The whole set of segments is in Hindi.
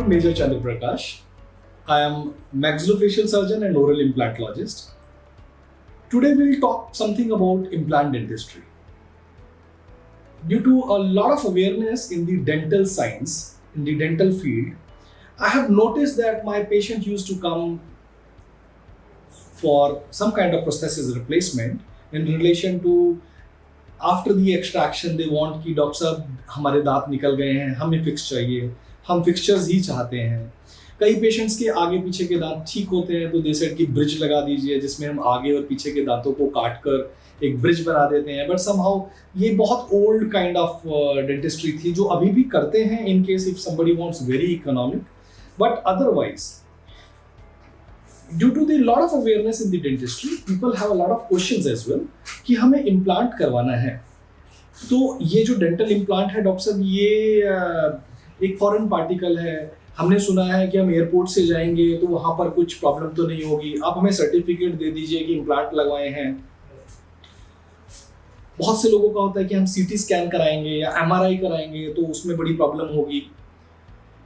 Major Chandra Prakash. I am maxillofacial surgeon and oral implantologist. Today we'll talk something about implant dentistry. Due to a lot of awareness in the dental science, in the dental field, I have noticed that my patient used to come for some kind of prosthesis replacement in relation to after the extraction they want कि डॉक्टर साहब हमारे दांत निकल गए हैं, हमें फिक्स चाहिए, हम फिक्सचर्स ही चाहते हैं. कई पेशेंट्स के आगे पीछे के दांत ठीक होते हैं तो दे सेड की ब्रिज लगा दीजिए जिसमें हम आगे और पीछे के दांतों को काट कर एक ब्रिज बना देते हैं. बट समहाउ ये बहुत ओल्ड काइंड ऑफ डेंटिस्ट्री थी जो अभी भी करते हैं in case if somebody wants very economic. But otherwise due to the lot of awareness in the dentistry people have a lot of questions as well कि हमें इम्प्लांट करवाना है. तो ये जो डेंटल इम्प्लांट है डॉक्टर साहब ये एक फॉरेन पार्टिकल है, हमने सुना है कि हम एयरपोर्ट से जाएंगे तो वहाँ पर कुछ प्रॉब्लम तो नहीं होगी, आप हमें सर्टिफिकेट दे दीजिए कि इम्प्लांट लगवाए हैं. बहुत से लोगों का होता है कि हम सीटी स्कैन कराएंगे या एमआरआई कराएंगे तो उसमें बड़ी प्रॉब्लम होगी.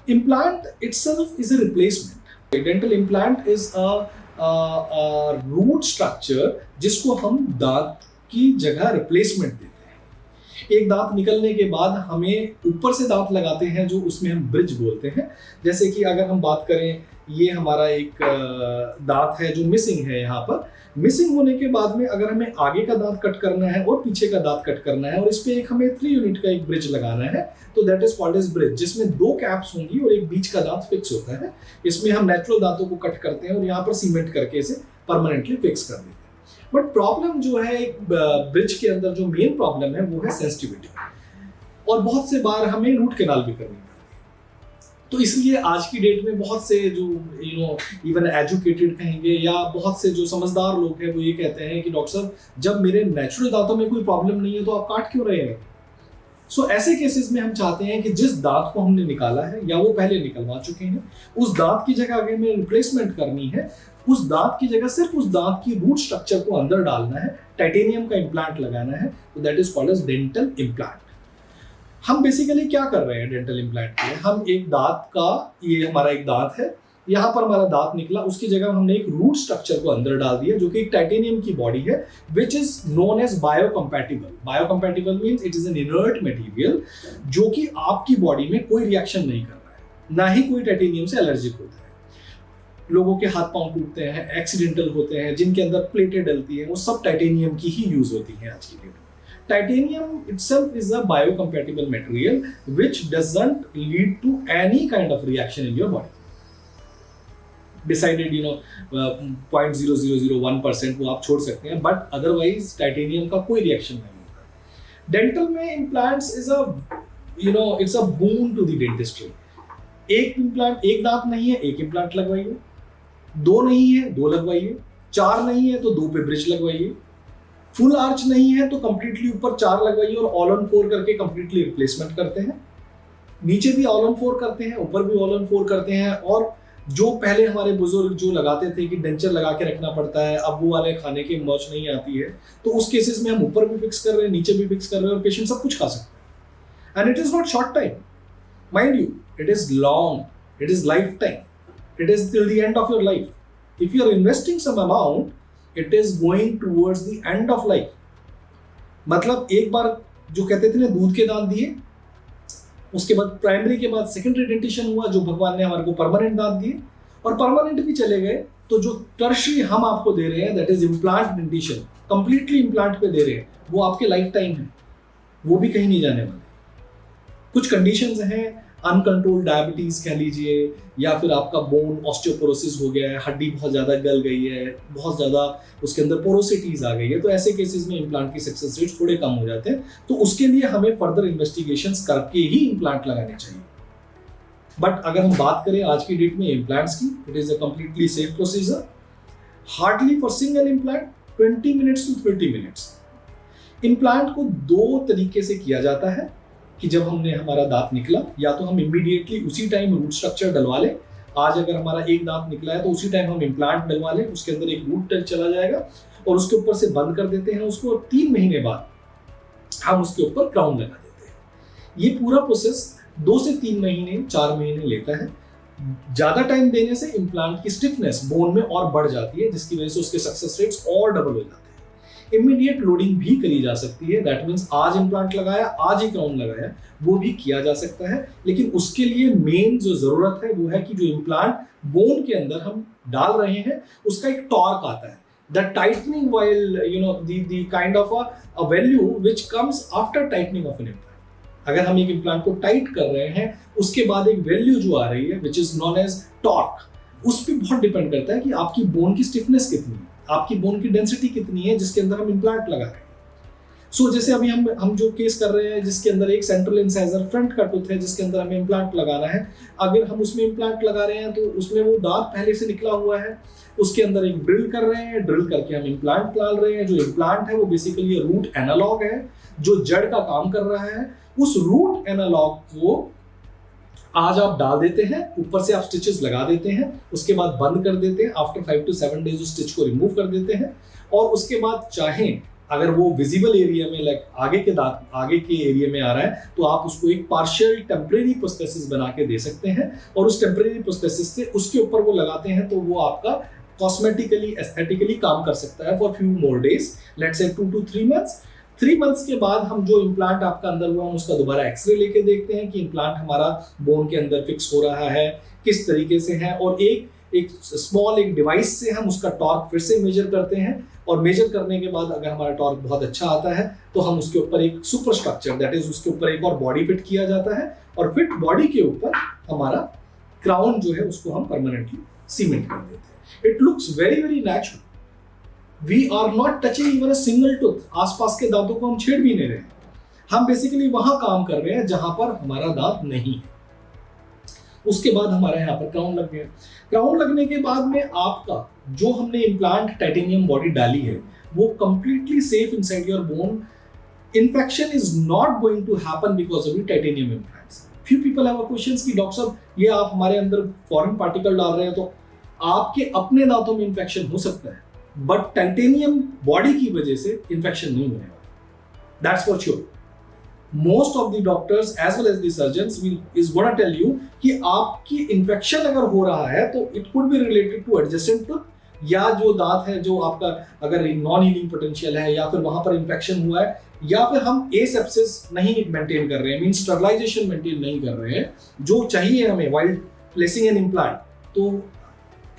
Implant itself is a replacement. Dental implant is a root structure जिसको हम दांत की जगह रिप्लेसमेंट देते हैं. एक दांत निकलने के बाद हमें ऊपर से दांत लगाते हैं जो उसमें हम ब्रिज बोलते हैं. जैसे कि अगर हम बात करें ये हमारा एक दांत है जो मिसिंग है. यहाँ पर मिसिंग होने के बाद में अगर हमें आगे का दांत कट करना है और पीछे का दांत कट करना है और इस पे एक हमें 3 यूनिट का एक ब्रिज लगाना है तो that is called as bridge, जिसमें 2 कैप्स होंगी और एक बीच का दांत फिक्स होता है. इसमें हम नेचुरल दांतों को कट करते हैं और यहाँ पर सीमेंट करके इसे परमानेंटली फिक्स कर देते हैं. बट प्रॉब्लम जो है एक ब्रिज के अंदर जो मेन प्रॉब्लम है वो है सेंसिटिविटी, और बहुत से बार हमें रूट कैनाल भी करनी पड़ती है. तो इसलिए आज की डेट में बहुत से जो इवन एजुकेटेड कहेंगे या बहुत से जो समझदार लोग हैं वो ये कहते हैं कि डॉक्टर साहब जब मेरे नेचुरल दांतों में कोई प्रॉब्लम नहीं है तो आप काट क्यों रहे हैं. सो ऐसे केसेस में हम चाहते हैं कि जिस दांत को हमने निकाला है या वो पहले निकलवा चुके हैं उस दांत की जगह अगर हमें रिप्लेसमेंट करनी है, उस दांत की जगह सिर्फ उस दांत की रूट स्ट्रक्चर को अंदर डालना है, टाइटेनियम का इम्प्लांट लगाना है, तो that is called as dental implant. हम बेसिकली क्या कर रहे हैं डेंटल इम्प्लांट के, हम एक दांत का, ये हमारा एक दांत है, यहाँ पर हमारा दांत निकला, उसकी जगह हमने एक रूट स्ट्रक्चर को अंदर डाल दिया जो कि एक टाइटेनियम की बॉडी है which is known as biocompatible. Biocompatible means it is an inert material जो कि आपकी बॉडी में कोई रिएक्शन नहीं कर रहा है, ना ही कोई टाइटेनियम से एलर्जिक होता है. लोगों के हाथ पांव टूटते हैं, एक्सीडेंटल होते हैं, जिनके अंदर प्लेटें डलती हैं, वो सब टाइटेनियम की ही यूज होती हैं आज की डेट में. Titanium itself is a biocompatible material which doesn't lead to any kind of reaction in your body. Decided 0.0001% वो आप छोड़ सकते हैं, but otherwise टाइटेनियम का कोई रिएक्शन नहीं होता. डेंटल में implants is a it's a boon to the dentistry. एक इम्प्लांट, एक दांत नहीं है, एक इम्प्लांट लगवाइए. 2 नहीं है, 2 लगवाइए. 4 नहीं है तो 2 पे ब्रिज लगवाइए. फुल आर्च नहीं है तो कंप्लीटली ऊपर 4 लगवाइए और ऑल ऑन 4 करके कंप्लीटली रिप्लेसमेंट करते हैं. नीचे भी ऑल ऑन 4 करते हैं, ऊपर भी ऑल ऑन 4 करते हैं. और जो पहले हमारे बुजुर्ग जो लगाते थे कि डेंचर लगा के रखना पड़ता है, अब वो वाले खाने की मौज नहीं आती है, तो उस केसेस में हम ऊपर भी फिक्स कर रहे हैं, नीचे भी फिक्स कर रहे हैं और पेशेंट सब कुछ खा सकते हैं. And it is not short time, mind you, it is long, it is life time, it is till the end of your life. If you are investing some amount it is going towards the end of life. मतलब एक बार जो कहते थे ना दूध के दांत दिए, उसके बाद प्राइमरी के बाद सेकेंडरी डेंटिशन हुआ जो भगवान ने हमारे को परमानेंट दांत दिए, और परमानेंट भी चले गए, तो जो टर्शरी हम आपको दे रहे हैं that is implant dentition, completely implant पे दे रहे हैं, वो आपके लाइफ टाइम है, वो भी कहीं नहीं जाने वाले. कुछ कंडीशंस हैं, अनकंट्रोल्ड डायबिटीज कह लीजिए, या फिर आपका बोन ऑस्टियोपोरोसिस हो गया है, हड्डी बहुत ज़्यादा गल गई है, बहुत ज़्यादा उसके अंदर पोरोसिटीज आ गई है, तो ऐसे केसेस में इम्प्लांट की सक्सेस रेट थोड़े कम हो जाते हैं. तो उसके लिए हमें फर्दर इन्वेस्टिगेशंस करके ही इम्प्लांट लगाने चाहिए. बट अगर हम बात करें आज की डेट में इम्प्लांट्स की, it is a completely safe procedure. Hardly for single implant 20 minutes to 30 minutes. Implant को 2 तरीके से किया जाता है कि जब हमने हमारा दांत निकला, या तो हम इमीडिएटली उसी टाइम रूट स्ट्रक्चर डलवा लें. आज अगर हमारा एक दांत निकला है तो उसी टाइम हम इम्प्लांट डलवा लें, उसके अंदर एक रूट चला जाएगा और उसके ऊपर से बंद कर देते हैं उसको, और 3 महीने बाद हम उसके ऊपर क्राउन लगा देते हैं. ये पूरा प्रोसेस 2 से 3 महीने 4 महीने लेता है. ज्यादा टाइम देने से इम्प्लांट की स्टिफनेस बोन में और बढ़ जाती है, जिसकी वजह से उसके सक्सेस रेट्स और डबल हो जाते हैं। इमीडिएट लोडिंग भी करी जा सकती है, दैट मीन्स आज इम्प्लांट लगाया, आज ही क्राउन लगाया, वो भी किया जा सकता है। लेकिन उसके लिए मेन जो जरूरत है वो है कि जो इम्प्लांट बोन के अंदर हम डाल रहे हैं उसका एक टॉर्क आता है, the tightening while the kind of a value which comes after tightening of an implant. अगर हम एक इम्प्लांट को टाइट कर रहे हैं उसके बाद एक वैल्यू जो आ रही है which is known as torque, उस पर बहुत डिपेंड करता है कि आपकी बोन की स्टिफनेस कितनी है, आपकी बोन की डेंसिटी कितनी है जिसके अंदर हम इम्प्लांट लगा रहे हैं। सो जैसे अभी हम जो केस कर रहे हैं जिसके अंदर एक सेंट्रल इंसाइजर फ्रंट का टूथ है जिसके अंदर हमें इम्प्लांट लगाना है, अगर हम उसमें इम्प्लांट लगा रहे हैं तो उसमें वो दांत पहले से निकला हुआ है, उसके अंदर एक ड्रिल कर रहे हैं, ड्रिल करके हम इम्प्लांट डाल रहे हैं। जो इम्प्लांट है वो बेसिकली रूट एनालॉग है जो जड़ का काम कर रहा है। उस रूट एनालॉग को आज आप डाल देते हैं, ऊपर से आप स्टिचेस लगा देते हैं, उसके बाद बंद कर देते हैं, आफ्टर 5 to 7 डेज उस स्टिच को रिमूव कर देते हैं, और उसके बाद चाहें अगर वो विजिबल एरिया में लाइक आगे के एरिया में आ रहा है तो आप उसको एक पार्शियल टेम्परेरी प्रोस्थेसिस बना के दे सकते हैं, और उस टेम्परेरी प्रोस्थेसिस से उसके ऊपर वो लगाते हैं तो वो आपका कॉस्मेटिकली एस्थेटिकली काम कर सकता है for few more days, let's say 2 to 3 months। 3 months के बाद हम जो इम्प्लांट आपका अंदर हुआ हम उसका दोबारा एक्सरे लेके देखते हैं कि इम्प्लांट हमारा बोन के अंदर फिक्स हो रहा है किस तरीके से है, और एक स्मॉल एक डिवाइस से हम उसका टॉर्क फिर से मेजर करते हैं, और मेजर करने के बाद अगर हमारा टॉर्क बहुत अच्छा आता है तो हम उसके ऊपर एक सुपर स्ट्रक्चर दैट इज उसके ऊपर एक और बॉडी फिट किया जाता है, और फिट बॉडी के ऊपर हमारा क्राउन जो है उसको हम परमानेंटली सीमेंट कर देते हैं। It looks very very natural, we are not touching even a single tooth, आसपास के दांतों को हम छेड़ भी नहीं रहे हैं, हम बेसिकली वहां काम कर रहे हैं जहां पर हमारा दांत नहीं है। उसके बाद हमारा यहाँ पर क्राउन लग गया। क्राउन लगने के बाद में आपका जो हमने इम्प्लांट टाइटेनियम बॉडी डाली है वो completely safe inside your bone. Infection is not going to happen because of the titanium implants. Few people have a questions कि डॉक्टर साहब ये आप हमारे अंदर फॉरेन पार्टिकल डाल रहे हैं तो आपके अपने दांतों में इन्फेक्शन हो सकता है, बट टाइटेनियम बॉडी की वजह से इन्फेक्शन नहीं होने वाला, that's for sure. Most of the doctors as well as the surgeons is gonna tell you कि आपकी इन्फेक्शन अगर हो रहा है तो it could be related to adjacent tooth, या जो दांत है जो आपका अगर नॉन हीलिंग पोटेंशियल है या फिर वहां पर इन्फेक्शन हुआ है, या फिर हम एसेप्सिस नहीं मेंटेन कर रहे हैं, मीन स्टरलाइजेशन मेंटेन नहीं कर रहे हैं जो चाहिए हमें व्हाइल प्लेसिंग एन इम्प्लांट, तो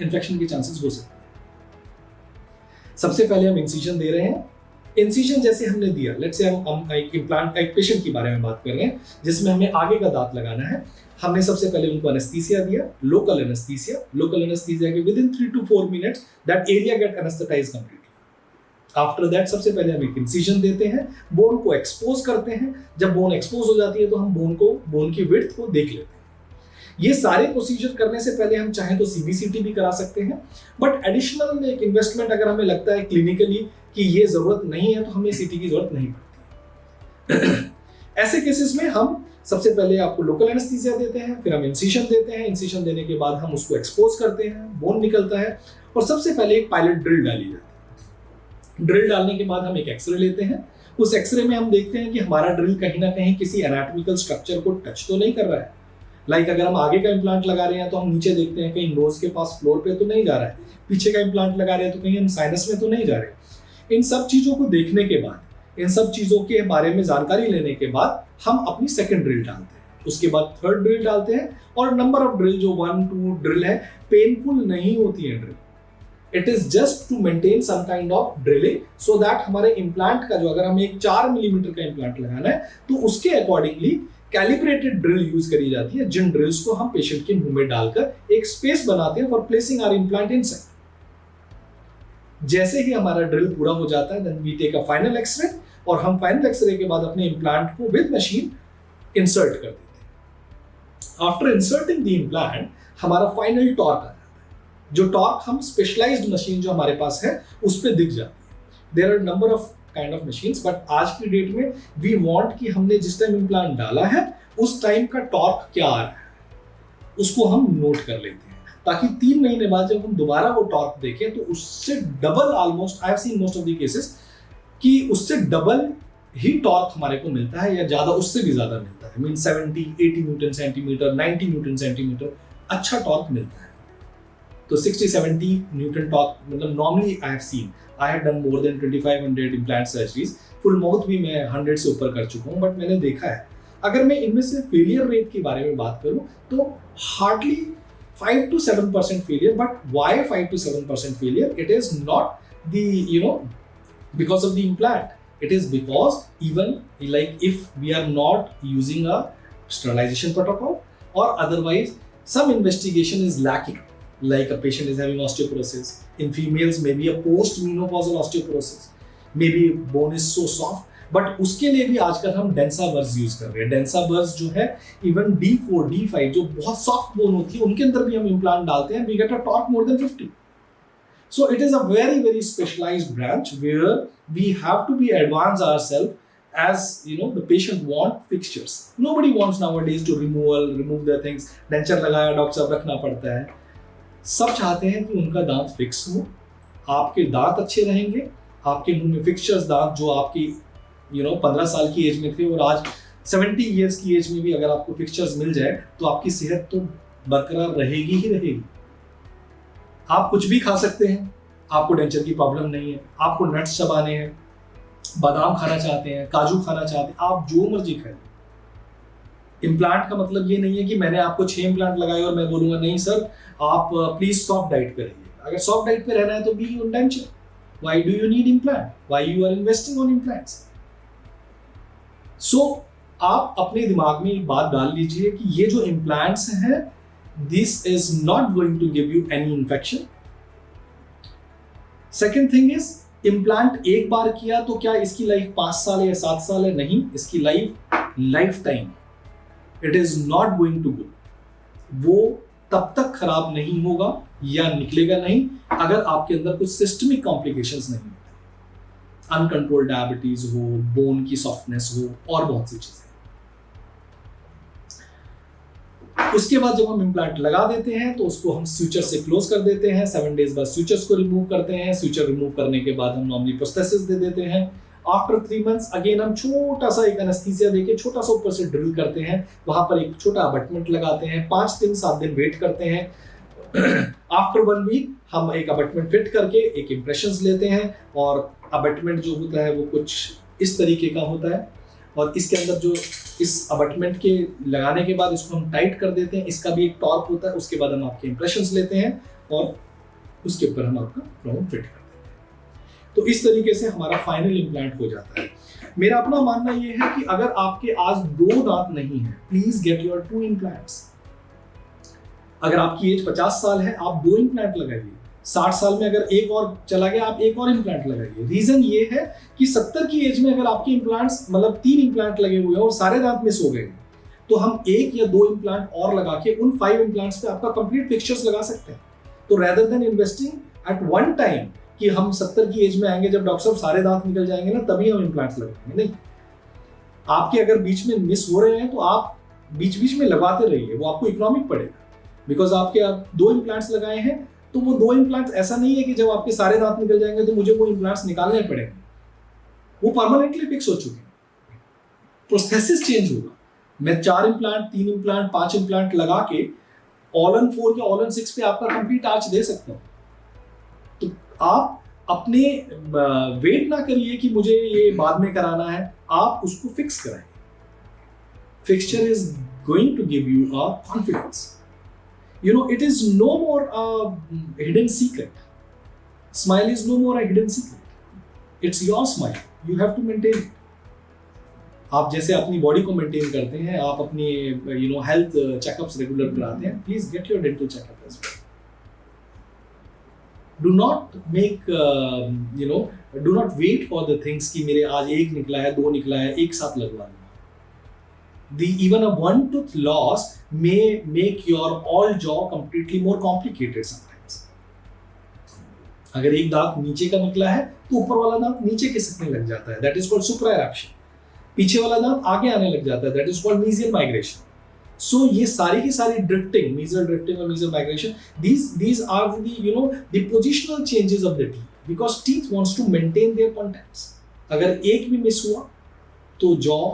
इन्फेक्शन के चांसेस हो सकते हैं। सबसे पहले हम इंसिजन दे रहे हैं। इंसिजन जैसे हमने दिया, लेट्स से हम एक इम्प्लांट एक पेशेंट की बारे में बात कर रहे हैं जिसमें हमें आगे का दांत लगाना है। हमने सबसे पहले उनको एनेस्थीसिया दिया, लोकल एनेस्थीसिया के within 3 to 4 minutes that area get anaesthetised completely. After that सबसे पहले हम एक इंसिजन देते हैं, बोन को एक्सपोज करते हैं। जब बोन एक्सपोज हो जाती है तो हम बोन की विड्थ को देख लेते हैं। ये सारे प्रोसीजर करने से पहले हम चाहें तो सीबीसीटी भी करा सकते हैं, बट एडिशनल एक इन्वेस्टमेंट अगर हमें लगता है क्लिनिकली कि ये जरूरत नहीं है तो हमें सीटी की जरूरत नहीं पड़ती। ऐसे केसेस में हम सबसे पहले आपको लोकल एनेस्थीसिया देते हैं, फिर हम इंसिजन देते हैं। इंसिजन देने के बाद हम उसको एक्सपोज करते हैं, बोन निकलता है, और सबसे पहले एक पायलट ड्रिल डाली जाती है। ड्रिल डालने के बाद हम एक एक्सरे लेते हैं। उस एक्सरे में हम देखते हैं कि हमारा ड्रिल कहीं ना कहीं किसी एनाटॉमिकल स्ट्रक्चर को टच तो नहीं कर रहा है। लाइक अगर हम आगे का इम्प्लांट लगा रहे हैं तो हम नीचे देखते हैं कहीं नोज के पास फ्लोर पे तो नहीं जा रहा है, पीछे का इम्प्लांट लगा रहे हैं तो कहीं हम साइनस में तो नहीं जा रहे। इन सब चीजों को देखने के बाद, इन सब चीजों के बारे में जानकारी लेने के बाद हम अपनी सेकंड ड्रिल डालते हैं, उसके बाद थर्ड ड्रिल डालते हैं, और नंबर ऑफ ड्रिल जो 1-2 ड्रिल है पेनफुल नहीं होती है drill, it is just to maintain some kind of drilling so that हमारे इम्प्लांट का जो अगर हमें एक 4 मिलीमीटर का इम्प्लांट लगाना है तो उसके अकॉर्डिंगली कैलिब्रेटेड ड्रिल यूज करी जाती है, जिन ड्रिल्स को हम पेशेंट के मुंह में डालकर एक स्पेस बनाते हैं for placing our implant inside. जैसे ही हमारा ड्रिल पूरा हो जाता है then we take a final x-ray, और हम फाइनल एक्सरे के बाद अपने इम्प्लांट को विद मशीन इंसर्ट कर देते हैं। आफ्टर इंसर्टिंग द इम्प्लांट हमारा फाइनल टॉर्क आ जाता है, जो टॉर्क हम स्पेशलाइज्ड मशीन जो हमारे पास है उस पर दिख जाती है। There are number of kind of machines, but आज की डेट में वी वांट कि हमने जिस टाइम इम्प्लांट डाला है उस टाइम का टॉर्क क्या आ रहा है उसको हम नोट कर लेते हैं, ताकि 3 महीने बाद जब हम दोबारा वो टॉर्क देखें तो उससे double, almost I have seen most of the cases कि उससे डबल ही टॉर्क हमारे को मिलता है, या ज्यादा उससे भी ज्यादा मिलता है। Mean 70-80 Newton centimetre, 90 Newton centimetre अच्छा टॉर्क मिलता है। तो 60-70 न्यूटन टॉर्क, मतलब normally I have seen, I have done more than 2500 implant surgeries, full mouth भी मैं 100 से ऊपर कर चुका हूँ, बट मैंने देखा है अगर मैं इनमें से फेलियर रेट के बारे में बात करूँ तो hardly 5 to 7% failure. But why 5 to 7% failure? It is not because of the implant. It is because even like if we are not using a sterilization protocol, or otherwise some investigation is lacking, like a patient is having osteoporosis. In females maybe a post-menopausal osteoporosis, maybe bone is so soft, but उसके लिए भी आजकल हम डेंसा बर्स यूज कर रहे हैं। डेंसा बर्स जो है इवन D4, D5 जो बहुत सॉफ्ट बोन होती है उनके अंदर भी हम इम्प्लांट डालते हैं, we get a torque more than 50. So it is a very very specialized branch where we have to be advance ourselves, as the patient want fixtures. Nobody wants nowadays to remove their things. Denture लगाया डॉक्टर साहब रखना पड़ता है। सब चाहते हैं कि उनका दांत फिक्स हो, आपके दांत अच्छे रहेंगे, आपके मुंह में फिक्सचर्स, दांत जो आपकी 15 साल की एज में थे और आज 70 इयर्स की एज में भी अगर आपको फिक्सचर्स मिल जाए तो आपकी सेहत तो बरकरार रहेगी ही रहेगी। आप कुछ भी खा सकते हैं, आपको डेंचर की प्रॉब्लम नहीं है, आपको नट्स चबाने हैं, बादाम खाना चाहते हैं, काजू खाना चाहते हैं, आप जो मर्जी खाएं। इम्प्लांट का मतलब ये नहीं है कि मैंने आपको 6 इम्प्लांट लगाए और मैं बोलूंगा नहीं सर आप प्लीज सॉफ्ट डाइट पे रहिए। अगर सॉफ्ट डाइट पे रहना है तो be on denture. Why do you need implant? Why you are investing on implants? So आप अपने दिमाग में एक बात डाल लीजिए कि ये जो इम्प्लांट्स हैं, this is not going to give you any infection. Second thing is, implant एक बार किया तो क्या इसकी लाइफ 5 साल या 7 साल है? नहीं, इसकी life time. It is not going to go, वो तब तक खराब नहीं होगा या निकलेगा नहीं अगर आपके अंदर कुछ सिस्टमिक कॉम्प्लिकेशंस नहीं, अनकंट्रोल्ड डायबिटीज हो, बोन की सॉफ्टनेस हो और बहुत सी चीजें। उसके बाद जब हम इम्प्लांट लगा देते हैं तो उसको हम स्यूचर से क्लोज कर देते हैं। 7 डेज बाद स्यूचर्स को रिमूव करते हैं। स्यूचर रिमूव करने के बाद हम नॉर्मली प्रोस्थेसिस दे देते हैं। आफ्टर 3 मंथ्स अगेन हम छोटा सा एक एनेस्थीसिया देके छोटा सा ऊपर से ड्रिल करते हैं, वहां पर एक छोटा अबटमेंट लगाते हैं, 5 दिन 7 दिन वेट करते हैं। आफ्टर 1 वीक हम एक अबटमेंट फिट करके एक इम्प्रेशंस लेते हैं, और अबटमेंट जो होता है वो कुछ इस तरीके का होता है, और इसके अंदर जो इस अबटमेंट के लगाने के बाद इसको हम टाइट कर देते हैं। इसका भी एक टॉर्क होता है। उसके बाद हम आपके इम्प्रेशंस लेते हैं और उसके ऊपर हम आपका क्राउन फिट कर देते हैं। तो इस तरीके से हमारा फाइनल इम्प्लांट हो जाता है। मेरा अपना मानना यह है कि अगर आपके आज 2 दांत नहीं है, प्लीज गेट योर 2 इम्प्लांट्स। अगर आपकी एज 50 साल है, आप 2 इम्प्लांट लगाइए। 60 साल में अगर एक और चला गया, आप एक और इम्प्लांट लगाइए। रीजन ये है कि 70 की एज में अगर आपके इम्प्लांट्स मतलब 3 इम्प्लांट लगे हुए हैं और सारे दांत मिस हो गए, तो हम 1 या 2 इम्प्लांट और लगा के उन 5 इम्प्लांट्स पे आपका कंप्लीट फिक्सचर्स लगा सकते हैं। तो rather than investing at one time कि हम 70 की एज में आएंगे जब डॉक्टर साहब सारे दांत निकल जाएंगे ना तभी हम इम्प्लांट्स लगाएंगे, नहीं। आपके अगर बीच में मिस हो रहे हैं तो आप बीच बीच में लगाते रहिए, वो आपको इकोनॉमिक पड़ेगा। बिकॉज आपके आप 2 इम्प्लांट्स लगाए हैं, तो वो 2 इम्प्लांट्स ऐसा नहीं है कि जब आपके सारे दांत निकल जाएंगे तो मुझे वो इम्प्लांट्स निकालने पड़ेंगे, वो परमानेंटली फिक्स हो चुके हैं। प्रोस्थेसिस चेंज होगा। मैं 4 इम्प्लांट, 3 इम्प्लांट, 5 इम्प्लांट लगा के ऑल ऑन 4 या ऑल ऑन 6 पे आपका कंप्लीट आर्च दे सकता हूं। तो आप अपने वेट ना करिए कि मुझे ये बाद में कराना है, आप उसको फिक्स कराइए। Fixture is going to give you a confidence. It is no more a hidden secret. Smile is no more a hidden secret. It's your smile. You have to maintain it. आप जैसे अपनी बॉडी को मेंटेन करते हैं, आप अपनी हेल्थ चेकअप्स रेगुलर कराते हैं, please get your dental checkup as well. Do not make do not wait for the things कि मेरे आज 1 निकला है, 2 निकला है, एक साथ लगवा लूंगा। Even a 1 tooth loss may make your all jaw completely more complicated sometimes. अगर एक दांत नीचे का निकला है तो ऊपर वाला दांत नीचे खिसकने लग जाता है, that is called supraeruption. पीछे वाला दांत आगे आने लग जाता है, that is called mesial migration. So ये सारी की सारी drifting, mesial drifting और mesial migration, these are the positional changes of the teeth, because teeth wants to maintain their contacts. अगर एक भी मिस हुआ तो jaw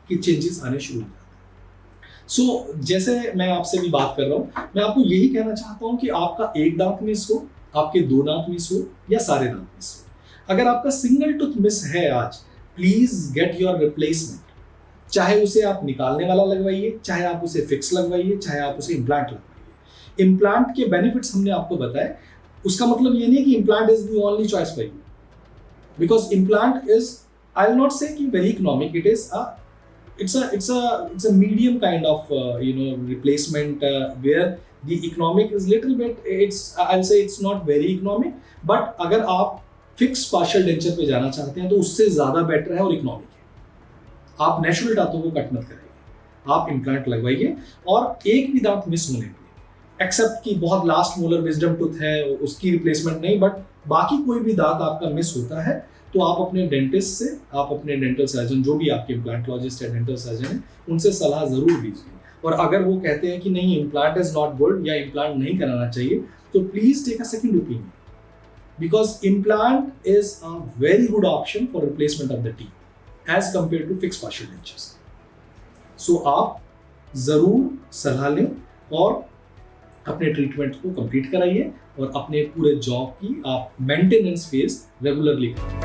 की चेंजेस आने शुरू हो जाते हैं। जैसे मैं आपसे भी बात कर रहा हूँ, मैं आपको यही कहना चाहता हूँ कि आपका एक दांत मिस हो, आपके 2 दांत मिस हो या सारे दांत मिस हो, अगर आपका सिंगल टूथ मिस है आज, प्लीज गेट योर रिप्लेसमेंट। चाहे उसे आप निकालने वाला लगवाइए, चाहे आप उसे फिक्स लगवाइए, चाहे आप उसे इम्प्लांट लगवाइए। इम्प्लांट के बेनिफिट्स हमने आपको बताए, उसका मतलब ये नहीं कि implant is the only choice for you, because implant is, I will not से कि very economic, it is it's a medium kind of replacement where the economic is little bit, I'll say it's not very economic, but अगर आप फिक्स पार्शियल डेंचर पे जाना चाहते हैं तो उससे ज्यादा बेटर है और इकोनॉमिक है। आप नेचुरल दांतों को कट मत कराइए, आप इम्प्लांट लगवाइए। और एक भी दांत मिस होने पे, एक्सेप्ट कि बहुत लास्ट मोलर विजडम टूथ है उसकी रिप्लेसमेंट नहीं, बट बाकी कोई भी दांत आपका मिस होता है तो आप अपने डेंटिस्ट से, आप अपने डेंटल सर्जन, जो भी आपके इम्प्लांटोलॉजिस्ट या डेंटल सर्जन है, उनसे सलाह जरूर लीजिए। और अगर वो कहते हैं कि नहीं इम्प्लांट इज नॉट गुड या इम्प्लांट नहीं कराना चाहिए, तो please take a second opinion, because implant is a very good option for replacement of the teeth as compare to fix partial dentures. So आप जरूर सलाह लें और अपने ट्रीटमेंट को कंप्लीट कराइए और अपने पूरे जॉब की आप मेंटेनेंस फेज रेगुलरली करें।